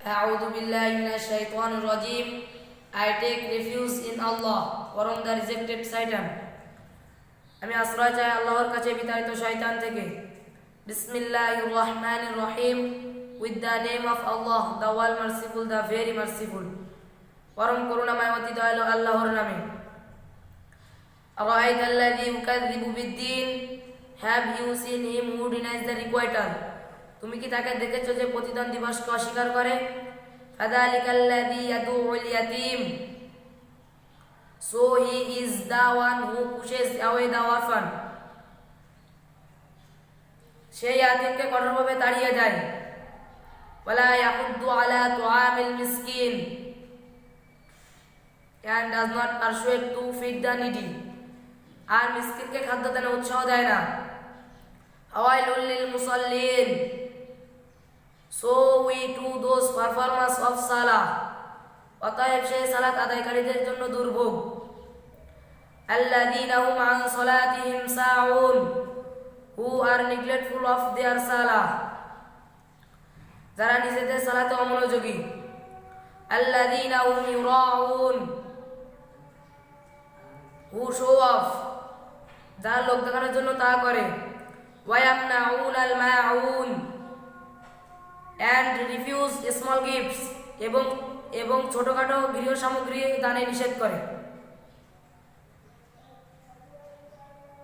أعوذ بالله من الشيطان الرجيم. I take refuge in Allah from the rejected Satan. আমি আশ্রয় চাই আল্লাহর কাছে বিতাড়িত শয়তান থেকে। বিসমিল্লাহির রহমানির রহিম. With the name of Allah, the all merciful, the very merciful. পরম করুণাময় অতি দয়ালু আল্লাহর নামে। আরাআইতাল্লাযী ইউকাযযিবু বিদ্দীন. Have you seen him who denies the requital? তুমি কি তাকে দেখেছো যে প্রতিদান দিবসকে অস্বীকার করে? ফাযালিকাল্লাযী ইয়াদউল ইয়াতীম. So he is the one who pushes away the orphan. সেই ইয়াতীমকে কঠোরভাবে তাড়িয়ে দেয়। ওয়ালা ইয়াহুদ্দু আলা তুআমিল মিসকিন. And does not persuade to feed the needy. আর মিসকিনকে খাদ্য দানে উৎসাহ দেয় না। ফাওয়াইলুল লিল মুসাল্লিন. So we do those performers of salah. অতএব সেই সালাত আদায়কারীদের জন্য দুর্ভোগ। আল্লাযীনা হুম আন সালাতিহিম সাউন. Who are neglectful of their salah. যারা নিজেদের সালাতে অমনোযোগী। আল্লাযীনা হুম ইউরাউন. Who show off. যারা লোক দেখানোর জন্য তা করে। ওয়া ইয়ামনাউনাল মাউন. And refuse small gifts এবং ছোটখাটো গৃহ সামগ্রী দানে নিষেধ করে।